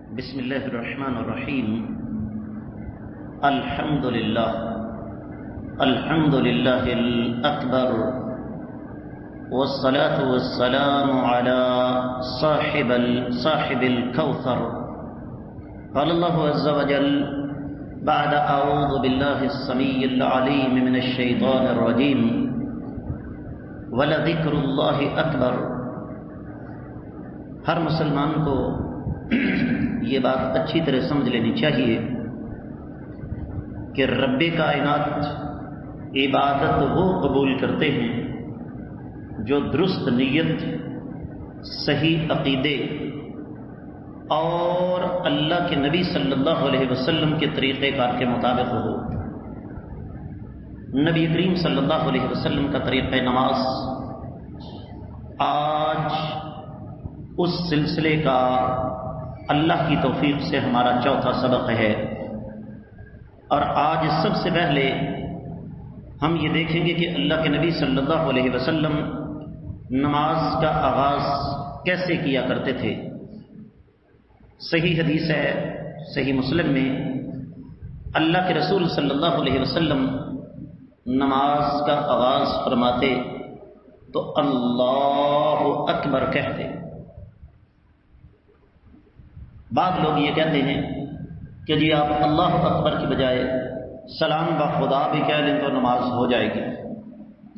بسم اللہ الرحمن الرحیم الحمد للہ الاکبر والصلاة والسلام على صاحب الكوثر قال اللہ عز وجل بعد اعوذ باللہ السمیع العلیم من الشیطان الرجیم ولذکر اللہ اکبر۔ ہر مسلمان کو یہ بات اچھی طرح سمجھ لینی چاہیے کہ رب کائنات عبادت وہ قبول کرتے ہیں جو درست نیت، صحیح عقیدے اور اللہ کے نبی صلی اللہ علیہ وسلم کے طریقہ کار کے مطابق ہو۔ نبی کریم صلی اللہ علیہ وسلم کا طریقہ نماز آج اس سلسلے کا اللہ کی توفیق سے ہمارا چوتھا سبق ہے، اور آج سب سے پہلے ہم یہ دیکھیں گے کہ اللہ کے نبی صلی اللہ علیہ وسلم نماز کا آغاز کیسے کیا کرتے تھے۔ صحیح حدیث ہے صحیح مسلم میں، اللہ کے رسول صلی اللہ علیہ وسلم نماز کا آغاز فرماتے تو اللہ اکبر کہتے۔ بعض لوگ یہ کہتے ہیں کہ جی آپ اللہ اکبر کی بجائے سلام بخدا بھی کہہ لیں تو نماز ہو جائے گی۔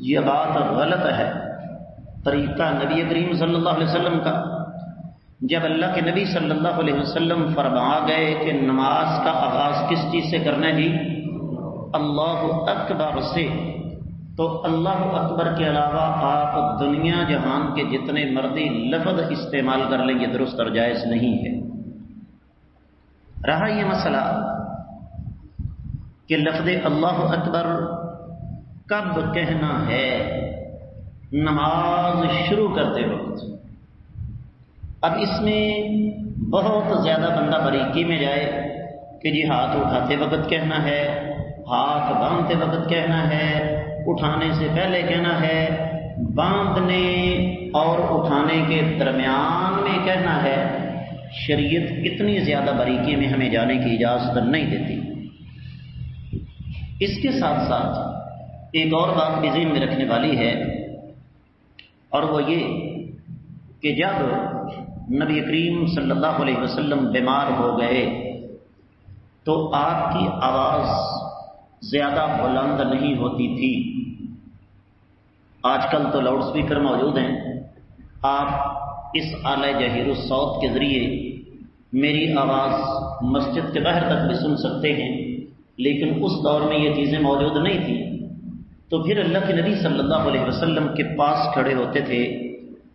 یہ بات غلط ہے۔ طریقہ نبی کریم صلی اللہ علیہ وسلم کا، جب اللہ کے نبی صلی اللہ علیہ وسلم فرما گئے کہ نماز کا آغاز کس چیز سے کرنا ہے جی، اللہ اکبر سے، تو اللہ اکبر کے علاوہ آپ دنیا جہان کے جتنے مرضی لفظ استعمال کر لیں، یہ درست اور جائز نہیں ہے۔ رہا یہ مسئلہ کہ لفظ اللہ اکبر کب کہنا ہے نماز شروع کرتے وقت، اب اس میں بہت زیادہ بندہ باریکی میں جائے کہ جی ہاتھ اٹھاتے وقت کہنا ہے، ہاتھ باندھتے وقت کہنا ہے، اٹھانے سے پہلے کہنا ہے، باندھنے اور اٹھانے کے درمیان میں کہنا ہے۔ شریعت اتنی زیادہ باریکی میں ہمیں جانے کی اجازت نہیں دیتی۔ اس کے ساتھ ساتھ ایک اور بات بھی ذہن میں رکھنے والی ہے، اور وہ یہ کہ جب نبی کریم صلی اللہ علیہ وسلم بیمار ہو گئے تو آپ کی آواز زیادہ بلند نہیں ہوتی تھی۔ آج کل تو لاؤڈ سپیکر موجود ہیں، آپ اس آلہ جہیر الصوت کے ذریعے میری آواز مسجد کے باہر تک بھی سن سکتے ہیں، لیکن اس دور میں یہ چیزیں موجود نہیں تھیں۔ تو پھر اللہ کے نبی صلی اللہ علیہ وسلم کے پاس کھڑے ہوتے تھے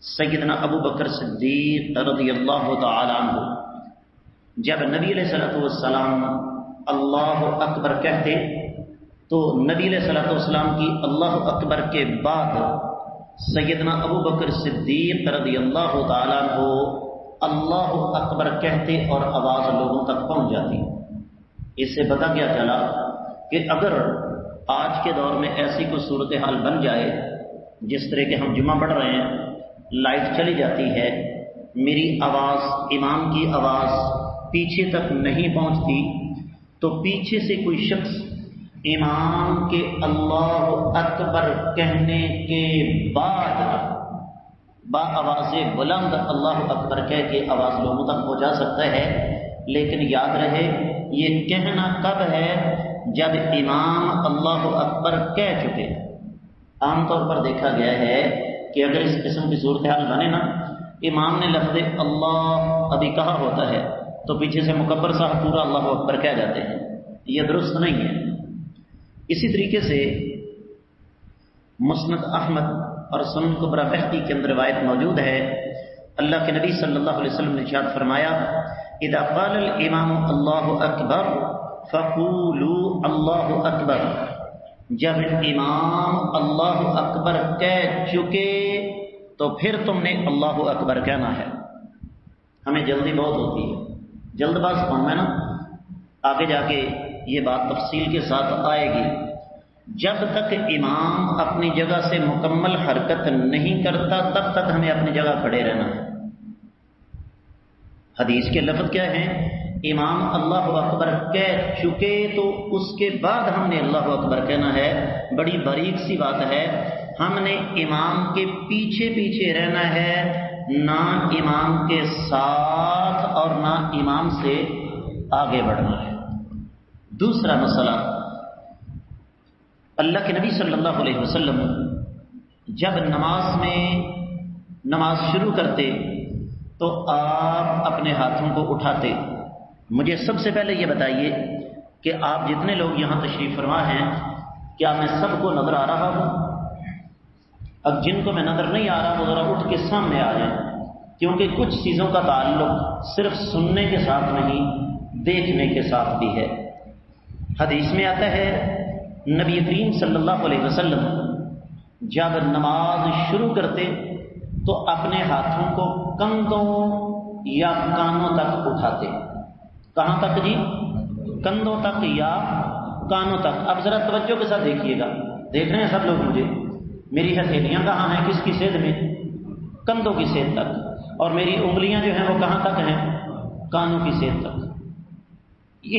سیدنا ابو بکر صدیق رضی اللہ تعالی عنہ۔ جب نبی علیہ والسلام اللہ اکبر کہتے تو نبی علیہ والسلام کی اللہ اکبر کے بعد سیدنا ابو بکر صدیق رضی اللہ تعالیٰ عنہ اللہ اکبر کہتے اور آواز لوگوں تک پہنچ جاتی۔ اس سے پتہ کیا چلا کہ اگر آج کے دور میں ایسی کوئی صورتحال بن جائے جس طرح کہ ہم جمعہ پڑھ رہے ہیں، لائٹ چلی جاتی ہے، میری آواز، امام کی آواز پیچھے تک نہیں پہنچتی، تو پیچھے سے کوئی شخص امام کے اللہ اکبر کہنے کے بعد با آواز بلند اللہ اکبر کہہ کے آواز لوگوں تک پہنچا سکتا ہے۔ لیکن یاد رہے یہ کہنا کب ہے؟ جب امام اللہ اکبر کہہ چکے۔ عام طور پر دیکھا گیا ہے کہ اگر اس قسم کی صورتحال بنے نا، امام نے لفظ اللہ ابھی کہا ہوتا ہے تو پیچھے سے مکبر صاحب پورا اللہ اکبر کہہ جاتے ہیں، یہ درست نہیں ہے۔ اسی طریقے سے مسند احمد اور سنن کبری بہقی کے اندر روایت موجود ہے، اللہ کے نبی صلی اللہ علیہ وسلم نے ارشاد فرمایا اذا قال الامام اللہ اکبر فقولوا اللہ اکبر، جب امام اللہ اکبر کہہ چکے تو پھر تم نے اللہ اکبر کہنا ہے۔ ہمیں جلدی بہت ہوتی ہے، جلد باز قوم ہے نا، آگے جا کے یہ بات تفصیل کے ساتھ آئے گی۔ جب تک امام اپنی جگہ سے مکمل حرکت نہیں کرتا تب تک ہمیں اپنی جگہ کھڑے رہنا ہے۔ حدیث کے لفظ کیا ہیں؟ امام اللہ اکبر کہہ چکے تو اس کے بعد ہم نے اللہ اکبر کہنا ہے۔ بڑی باریک سی بات ہے، ہم نے امام کے پیچھے پیچھے رہنا ہے، نہ امام کے ساتھ اور نہ امام سے آگے بڑھنا ہے۔ دوسرا مسئلہ، اللہ کے نبی صلی اللہ علیہ وسلم جب نماز شروع کرتے تو آپ اپنے ہاتھوں کو اٹھاتے۔ مجھے سب سے پہلے یہ بتائیے کہ آپ جتنے لوگ یہاں تشریف فرما ہیں، کیا میں سب کو نظر آ رہا ہوں؟ اب جن کو میں نظر نہیں آ رہا وہ ذرا اٹھ کے سامنے آ جائیں، کیونکہ کچھ چیزوں کا تعلق صرف سننے کے ساتھ نہیں، دیکھنے کے ساتھ بھی ہے۔ حدیث میں آتا ہے نبی کریم صلی اللہ علیہ وسلم جب نماز شروع کرتے تو اپنے ہاتھوں کو کندھوں یا کانوں تک اٹھاتے۔ کہاں تک جی؟ کندھوں تک یا کانوں تک۔ اب ذرا توجہ کے ساتھ دیکھیے گا، دیکھ رہے ہیں سب لوگ مجھے؟ میری ہتھیلیاں کہاں ہیں؟ کس کی سیدھ میں؟ کندھوں کی سیدھ تک۔ اور میری انگلیاں جو ہیں وہ کہاں تک ہیں؟ کانوں کی سیدھ تک۔ یہ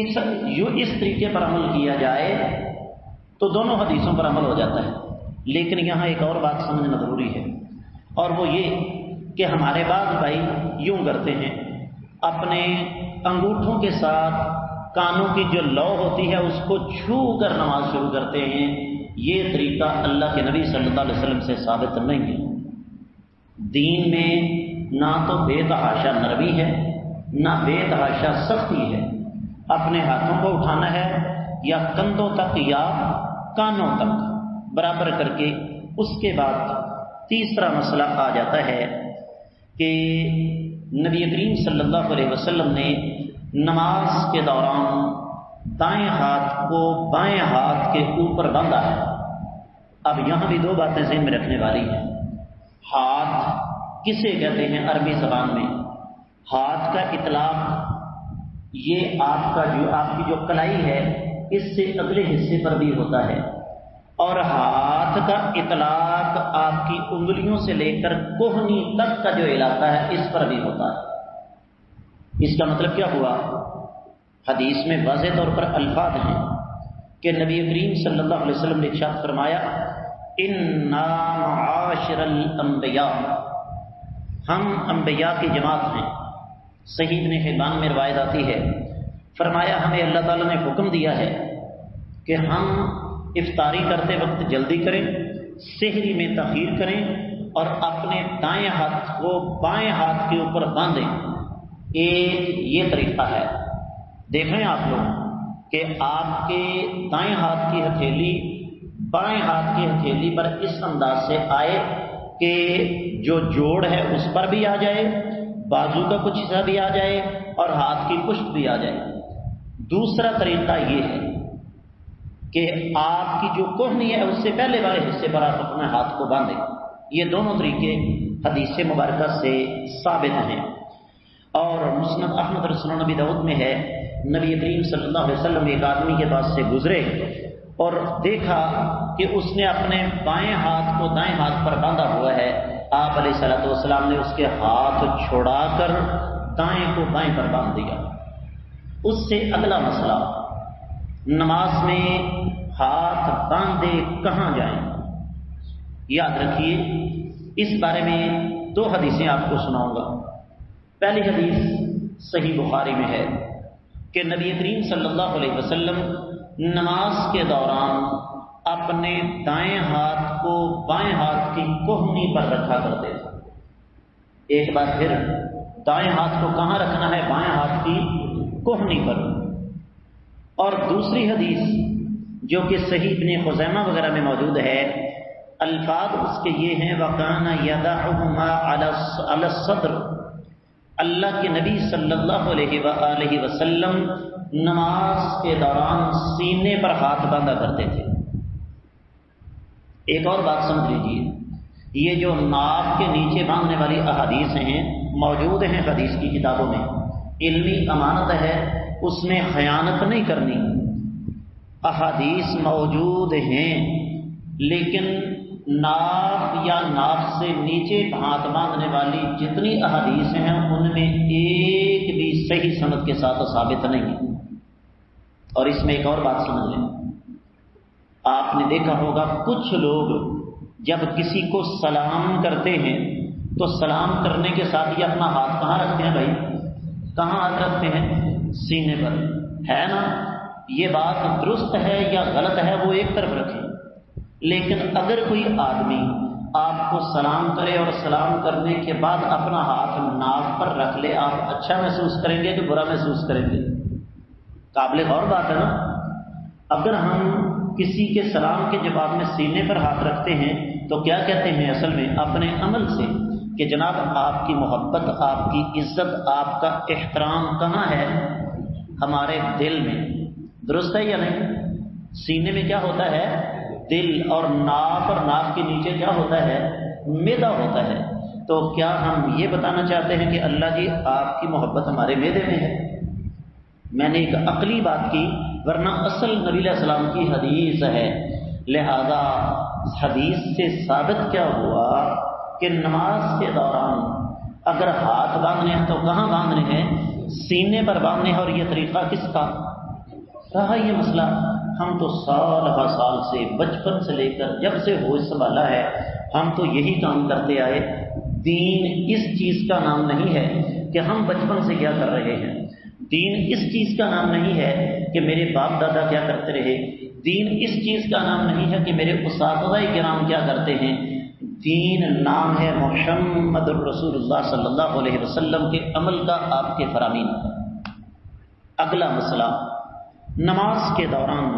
اس طریقے پر عمل کیا جائے تو دونوں حدیثوں پر عمل ہو جاتا ہے۔ لیکن یہاں ایک اور بات سمجھنا ضروری ہے، اور وہ یہ کہ ہمارے بعض بھائی یوں کرتے ہیں، اپنے انگوٹھوں کے ساتھ کانوں کی جو لو ہوتی ہے اس کو چھو کر نماز شروع کرتے ہیں۔ یہ طریقہ اللہ کے نبی صلی اللہ علیہ وسلم سے ثابت نہیں ہے۔ دین میں نہ تو بے تحاشا نرمی ہے، نہ بے تحاشا سختی ہے۔ اپنے ہاتھوں کو اٹھانا ہے یا کندھوں تک یا کانوں تک برابر کر کے۔ اس کے بعد تیسرا مسئلہ آ جاتا ہے کہ نبی کریم صلی اللہ علیہ وسلم نے نماز کے دوران دائیں ہاتھ کو بائیں ہاتھ کے اوپر باندھا ہے۔ اب یہاں بھی دو باتیں ذہن میں رکھنے والی ہیں۔ ہاتھ کسے کہتے ہیں عربی زبان میں؟ ہاتھ کا اطلاق یہ آپ کی جو کلائی ہے اس سے اگلے حصے پر بھی ہوتا ہے، اور ہاتھ کا اطلاق آپ کی انگلیوں سے لے کر کوہنی تک کا جو علاقہ ہے اس پر بھی ہوتا ہے۔ اس کا مطلب کیا ہوا؟ حدیث میں واضح طور پر الفاظ ہیں کہ نبی کریم صلی اللہ علیہ وسلم نے ارشاد فرمایا، اِنَّا مَعَاشِرَ الْأَنْبِيَاءِ، ہم انبیاء کی جماعت ہیں۔ صحیح ابن حبان میں روایت آتی ہے، فرمایا ہمیں اللہ تعالیٰ نے حکم دیا ہے کہ ہم افطاری کرتے وقت جلدی کریں، سحری میں تاخیر کریں، اور اپنے دائیں ہاتھ کو بائیں ہاتھ کے اوپر باندھیں۔ ایک یہ طریقہ ہے۔ دیکھیں آپ لوگ کہ آپ کے دائیں ہاتھ کی ہتھیلی بائیں ہاتھ کی ہتھیلی پر اس انداز سے آئے کہ جو جوڑ ہے اس پر بھی آ جائے، بازو کا کچھ حصہ بھی آ جائے، اور ہاتھ کی پشت بھی آ جائے۔ دوسرا طریقہ یہ ہے کہ آپ کی جو کوہنی ہے اس سے پہلے والے حصے پر آپ اپنے ہاتھ کو باندھیں۔ یہ دونوں طریقے حدیث مبارکہ سے ثابت ہیں۔ اور مسند احمد رسول نبی داؤد میں ہے، نبی کریم صلی اللہ علیہ وسلم ایک آدمی کے پاس سے گزرے اور دیکھا کہ اس نے اپنے بائیں ہاتھ کو دائیں ہاتھ پر باندھا ہوا ہے۔ آپ علیہ الصلوۃ والسلام نے اس کے ہاتھ چھڑا کر دائیں کو بائیں پر باندھ دیا۔ اس سے اگلا مسئلہ، نماز میں ہاتھ باندھے کہاں جائیں؟ یاد رکھیے، اس بارے میں دو حدیثیں آپ کو سناؤں گا۔ پہلی حدیث صحیح بخاری میں ہے کہ نبی کریم صلی اللہ علیہ وسلم نماز کے دوران اپنے دائیں ہاتھ کو بائیں ہاتھ کی کوہنی پر رکھا کرتے تھے۔ ایک بار پھر دائیں ہاتھ کو کہاں رکھنا ہے؟ بائیں ہاتھ کی کوہنی پر۔ اور دوسری حدیث جو کہ صحیح ابن خزیمہ وغیرہ میں موجود ہے، الفاظ اس کے یہ ہیں، وَكَانَ يَدَعُهُمَا عَلَى الصَّدْرِ، اللہ کے نبی صلی اللہ علیہ وآلہ وسلم نماز کے دوران سینے پر ہاتھ باندھا کرتے تھے۔ ایک اور بات سمجھ لیجیے، یہ جو ناف کے نیچے باندھنے والی احادیث ہیں موجود ہیں حدیث کی کتابوں میں، علمی امانت ہے، اس میں خیانت نہیں کرنی۔ احادیث موجود ہیں، لیکن ناف یا ناف سے نیچے ہاتھ باندھنے والی جتنی احادیث ہیں ان میں ایک ایک بھی صحیح سند کے ساتھ ثابت نہیں ہے۔ اور اس میں ایک اور بات سمجھ لیں، آپ نے دیکھا ہوگا کچھ لوگ جب کسی کو سلام کرتے ہیں تو سلام کرنے کے ساتھ یہ اپنا ہاتھ کہاں رکھتے ہیں بھائی؟ کہاں ہاتھ رکھتے ہیں؟ سینے پر، ہے نا؟ یہ بات درست ہے یا غلط ہے وہ ایک طرف رکھیں، لیکن اگر کوئی آدمی آپ کو سلام کرے اور سلام کرنے کے بعد اپنا ہاتھ ناک پر رکھ لے، آپ اچھا محسوس کریں گے کہ برا محسوس کریں گے؟ قابل غور بات ہے نا۔ اگر ہم کسی کے سلام کے جواب میں سینے پر ہاتھ رکھتے ہیں تو کیا کہتے ہیں اصل میں اپنے عمل سے کہ جناب آپ کی محبت، آپ کی عزت، آپ کا احترام کہاں ہے؟ ہمارے دل میں، درست ہے یا نہیں؟ سینے میں کیا ہوتا ہے؟ دل، اور ناک، اور ناک کے نیچے کیا ہوتا ہے؟ معدہ ہوتا ہے۔ تو کیا ہم یہ بتانا چاہتے ہیں کہ اللہ جی آپ کی محبت ہمارے معدے میں ہے؟ میں نے ایک عقلی بات کی، ورنہ اصل نبی علیہ السلام کی حدیث ہے، لہذا حدیث سے ثابت کیا ہوا کہ نماز کے دوران اگر ہاتھ باندھنے ہیں تو کہاں باندھنے ہیں؟ سینے پر باندھنے ہیں۔ اور یہ طریقہ کس کا رہا یہ مسئلہ؟ ہم تو سال ہر سال سے، بچپن سے لے کر جب سے ہوش سنبھالا ہے، ہم تو یہی کام کرتے آئے۔ دین اس چیز کا نام نہیں ہے کہ ہم بچپن سے کیا کر رہے ہیں، دین اس چیز کا نام نہیں ہے کہ میرے باپ دادا کیا کرتے رہے، دین اس چیز کا نام نہیں ہے کہ میرے اساتذہ کرام کیا کرتے ہیں۔ دین نام ہے محمد رسول اللہ صلی اللہ علیہ وسلم کے عمل کا، آپ کے فرامین۔ اگلا مسئلہ، نماز کے دوران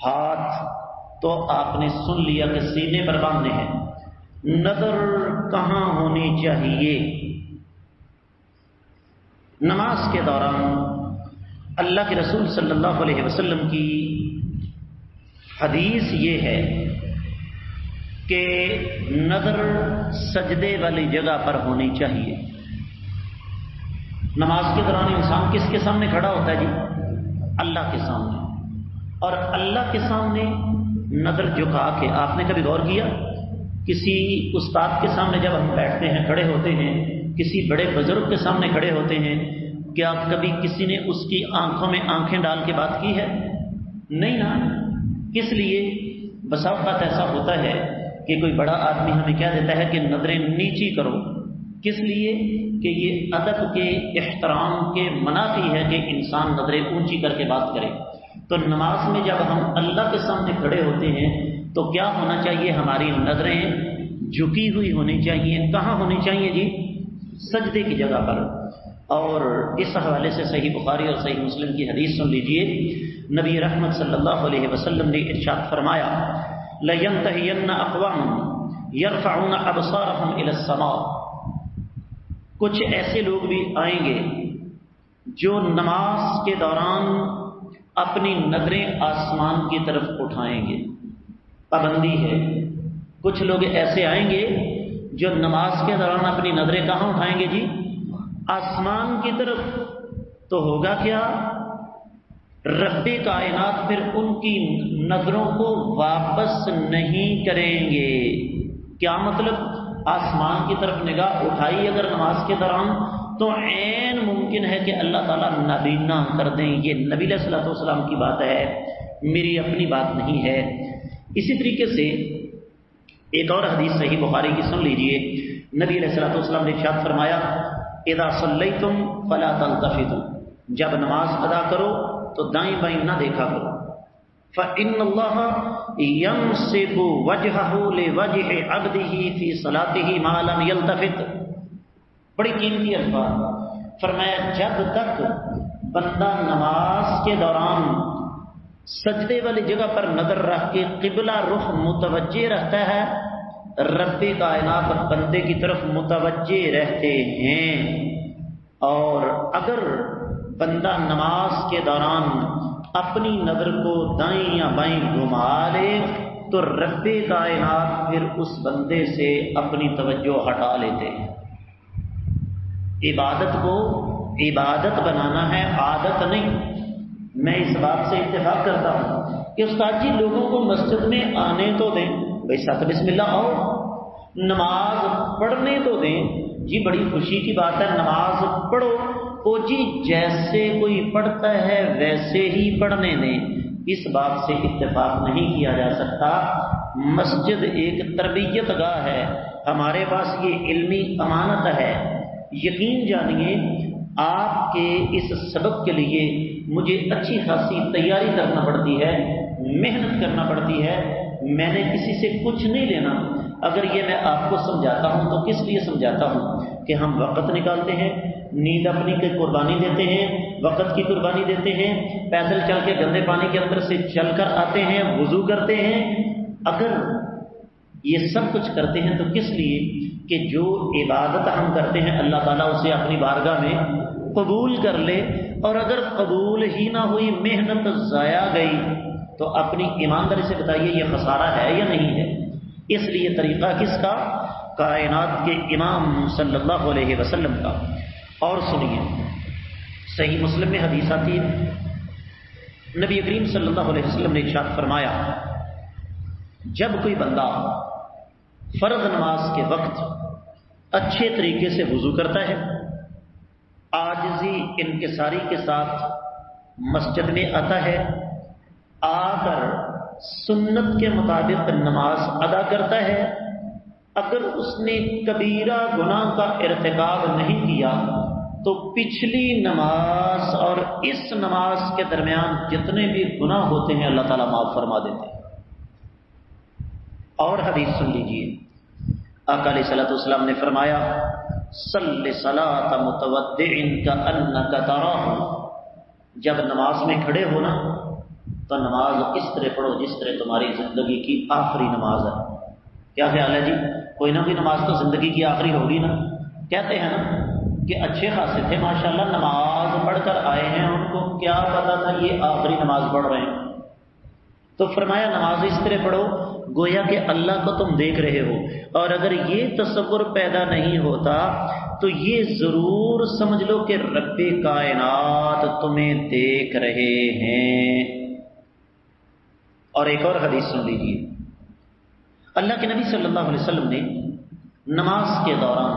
ہاتھ تو آپ نے سن لیا کہ سینے پر باندھنے ہیں، نظر کہاں ہونی چاہیے؟ نماز کے دوران اللہ کے رسول صلی اللہ علیہ وسلم کی حدیث یہ ہے کہ نظر سجدے والی جگہ پر ہونی چاہیے۔ نماز کے دوران انسان کس کے سامنے کھڑا ہوتا ہے جی؟ اللہ کے سامنے، اور اللہ کے سامنے نظر جھکا کے، آپ نے کبھی غور کیا کسی استاد کے سامنے جب ہم بیٹھتے ہیں، کھڑے ہوتے ہیں، کسی بڑے بزرگ کے سامنے کھڑے ہوتے ہیں، کیا کبھی کسی نے اس کی آنکھوں میں آنکھیں ڈال کے بات کی ہے؟ نہیں نا۔ کس لیے؟ بسا اوقات ایسا ہوتا ہے کہ کوئی بڑا آدمی ہمیں کہہ دیتا ہے کہ نظریں نیچی کرو، کس لیے؟ کہ یہ ادب کے، احترام کے منافی ہے کہ انسان نظریں اونچی کر کے بات کرے۔ تو نماز میں جب ہم اللہ کے سامنے کھڑے ہوتے ہیں تو کیا ہونا چاہیے؟ ہماری نظریں جھکی ہوئی ہونی چاہیے۔ کہاں ہونی چاہیے جی؟ سجدے کی جگہ پر۔ اور اس حوالے سے صحیح بخاری اور صحیح مسلم کی حدیث سن لیجئے، نبی رحمت صلی اللہ علیہ وسلم نے ارشاد فرمایا، لَيَنْتَهِيَنَّ أَقْوَامٌ يَرْفَعُونَ أَبْصَارَهُمْ إِلَى السَّمَاءِ، کچھ ایسے لوگ بھی آئیں گے جو نماز کے دوران اپنی نظریں آسمان کی طرف اٹھائیں گے۔ پابندی ہے، کچھ لوگ ایسے آئیں گے جو نماز کے دوران اپنی نظریں کہاں اٹھائیں گے جی؟ آسمان کی طرف۔ تو ہوگا کیا؟ رب کائنات پھر ان کی نظروں کو واپس نہیں کریں گے۔ کیا مطلب؟ آسمان کی طرف نگاہ اٹھائی اگر نماز کے دوران تو عین ممکن ہے کہ اللہ تعالیٰ نابینا کر دیں۔ یہ نبی علیہ الصلوۃ والسلام کی بات ہے، میری اپنی بات نہیں ہے۔ اسی طریقے سے ایک اور حدیث صحیح بخاری کی سن لیجئے، نبی علیہ الصلوۃ والسلام نے ارشاد فرمایا، اذا صلیتم فلا تلتفتوا، جب نماز ادا کرو تو دائیں بائیں نہ دیکھا کرو، فإن اللہ ينصب وجهه لوجه عبده في صلاته ما لم يلتفت۔ بڑی قیمتی الفاظ، فرمایا جب تک بندہ نماز کے دوران سجدے والی جگہ پر نظر رکھ کے قبلہ رخ متوجہ رہتا ہے، رب کائنات بندے کی طرف متوجہ رہتے ہیں۔ اور اگر بندہ نماز کے دوران اپنی نظر کو دائیں یا بائیں گھما لے تو رب کائنات پھر اس بندے سے اپنی توجہ ہٹا لیتے ہیں۔ عبادت کو عبادت بنانا ہے، عادت نہیں۔ میں اس بات سے اتفاق کرتا ہوں کہ استاد جی لوگوں کو مسجد میں آنے تو دیں، بے شک بسم اللہ آؤ، نماز پڑھنے تو دیں، جی بڑی خوشی کی بات ہے، نماز پڑھو، وہ جی جیسے کوئی پڑھتا ہے ویسے ہی پڑھنے دیں، اس بات سے اتفاق نہیں کیا جا سکتا۔ مسجد ایک تربیت گاہ ہے، ہمارے پاس یہ علمی امانت ہے۔ یقین جانیے آپ کے اس سبق کے لیے مجھے اچھی خاصی تیاری کرنا پڑتی ہے، محنت کرنا پڑتی ہے، میں نے کسی سے کچھ نہیں لینا۔ اگر یہ میں آپ کو سمجھاتا ہوں تو کس لیے سمجھاتا ہوں کہ ہم وقت نکالتے ہیں، نیند اپنی کی قربانی دیتے ہیں، وقت کی قربانی دیتے ہیں، پیدل چل کے گندے پانی کے اندر سے چل کر آتے ہیں، وضو کرتے ہیں۔ اگر یہ سب کچھ کرتے ہیں تو کس لیے کہ جو عبادت ہم کرتے ہیں اللہ تعالیٰ اسے اپنی بارگاہ میں قبول کر لے، اور اگر قبول ہی نہ ہوئی، محنت ضائع گئی، تو اپنی ایمانداری سے بتائیے یہ خسارہ ہے یا نہیں ہے؟ اس لیے طریقہ کس کا؟ کائنات کے امام صلی اللہ علیہ وسلم کا۔ اور سنیے، صحیح مسلم میں حدیث آتی ہے، نبی کریم صلی اللہ علیہ وسلم نے ارشاد فرمایا، جب کوئی بندہ فرض نماز کے وقت اچھے طریقے سے وضو کرتا ہے، عاجزی انکساری کے ساتھ مسجد میں آتا ہے، آ کر سنت کے مطابق نماز ادا کرتا ہے، اگر اس نے کبیرہ گناہ کا ارتکاب نہیں کیا تو پچھلی نماز اور اس نماز کے درمیان جتنے بھی گناہ ہوتے ہیں اللہ تعالیٰ معاف فرما دیتے ہیں۔ اور حدیث سن لیجیے، آقا علیہ الصلوۃ والسلام نے فرمایا، صلی صلاۃ متودع کأنک تراہ، جب نماز میں کھڑے ہو نا تو نماز اس طرح پڑھو جس طرح تمہاری زندگی کی آخری نماز ہے۔ کیا خیال ہے جی؟ کوئی نہ کوئی نماز تو زندگی کی آخری ہوگی نا۔ کہتے ہیں نا کہ اچھے خاصے تھے ماشاءاللہ، نماز پڑھ کر آئے ہیں، ان کو کیا پتا تھا یہ آخری نماز پڑھ رہے ہیں۔ تو فرمایا نماز اس طرح پڑھو گویا کہ اللہ کو تم دیکھ رہے ہو، اور اگر یہ تصور پیدا نہیں ہوتا تو یہ ضرور سمجھ لو کہ رب کائنات تمہیں دیکھ رہے ہیں۔ اور ایک اور حدیث سن لیجیے، اللہ کے نبی صلی اللہ علیہ وسلم نے نماز کے دوران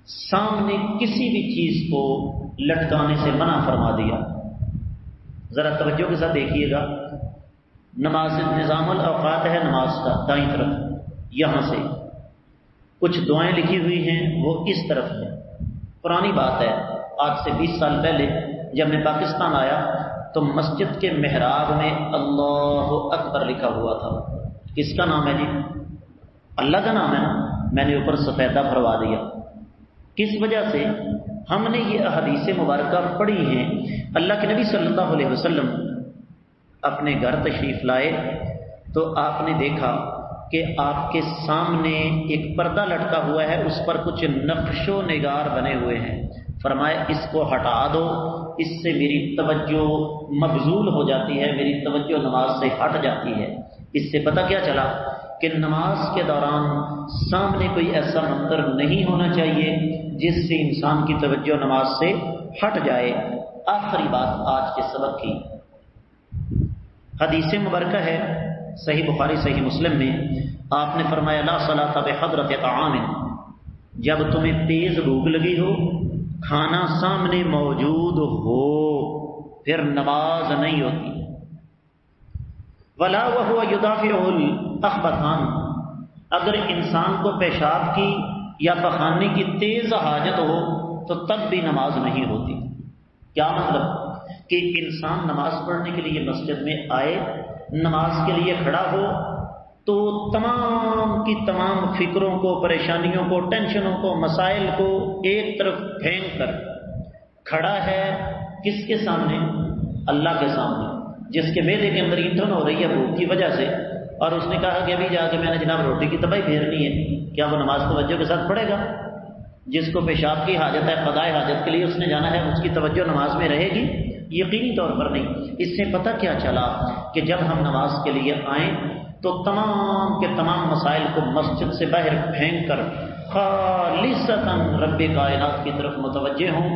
سامنے کسی بھی چیز کو لٹکانے سے منع فرما دیا۔ ذرا توجہ کے ساتھ دیکھیے گا، نماز نظام الاوقات ہے نماز کا، دائیں طرف یہاں سے کچھ دعائیں لکھی ہوئی ہیں وہ اس طرف ہے۔ پرانی بات ہے، آج سے 20 سال پہلے جب میں پاکستان آیا تو مسجد کے محراب میں اللہ اکبر لکھا ہوا تھا۔ کس کا نام ہے جی؟ اللہ کا نام ہے نا، میں نے اوپر سفیدہ بھروا دیا۔ کس وجہ سے؟ ہم نے یہ احادیث مبارکہ پڑھی ہیں، اللہ کے نبی صلی اللہ علیہ وسلم اپنے گھر تشریف لائے تو آپ نے دیکھا کہ آپ کے سامنے ایک پردہ لٹکا ہوا ہے، اس پر کچھ نقش و نگار بنے ہوئے ہیں۔ فرمایا اس کو ہٹا دو، اس سے میری توجہ مبذول ہو جاتی ہے، میری توجہ نماز سے ہٹ جاتی ہے۔ اس سے پتہ کیا چلا کہ نماز کے دوران سامنے کوئی ایسا منظر نہیں ہونا چاہیے جس سے انسان کی توجہ نماز سے ہٹ جائے۔ آخری بات آج کے سبق کی، حدیث مبارکہ ہے صحیح بخاری صحیح مسلم میں، آپ نے فرمایا لا صلاۃ بحضرۃ طعام، جب تمہیں تیز بھوک لگی ہو، کھانا سامنے موجود ہو، پھر نماز نہیں ہوتی۔ ولا وهو يدافع الاخبثان، اگر انسان کو پیشاب کی یا پخانے کی تیز حاجت ہو تو تب بھی نماز نہیں ہوتی۔ کیا مطلب؟ کہ انسان نماز پڑھنے کے لیے مسجد میں آئے، نماز کے لیے کھڑا ہو تو تمام کی تمام فکروں کو، پریشانیوں کو، ٹینشنوں کو، مسائل کو ایک طرف پھینک کر کھڑا ہے کس کے سامنے؟ اللہ کے سامنے، جس کے میدے کے اندر ایندھن ہو رہی ہے بھوک کی وجہ سے، اور اس نے کہا کہ ابھی جا کے میں نے جناب روٹی کی تباہی پھیرنی ہے، کیا وہ نماز توجہ کے ساتھ پڑھے گا؟ جس کو پیشاب کی حاجت ہے، قضاء حاجت کے لیے اس نے جانا ہے، اس کی توجہ نماز میں رہے گی؟ یقینی طور پر نہیں۔ اس سے پتہ کیا چلا کہ جب ہم نماز کے لیے آئیں تو تمام کے تمام مسائل کو مسجد سے باہر پھینک کر خالصتاً رب کائنات کی طرف متوجہ ہوں،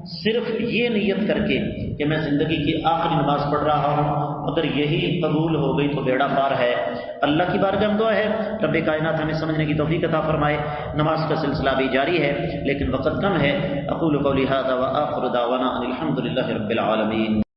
صرف یہ نیت کر کے کہ میں زندگی کی آخری نماز پڑھ رہا ہوں، اگر یہی قبول ہو گئی تو بیڑا پار ہے۔ اللہ کی بارگاہ میں دعا ہے رب کائنات ہمیں سمجھنے کی توفیق عطا فرمائے۔ نماز کا سلسلہ بھی جاری ہے لیکن وقت کم ہے۔ اقول قولی ھذا وآخر دعوانا ان الحمد للہ رب العالمین۔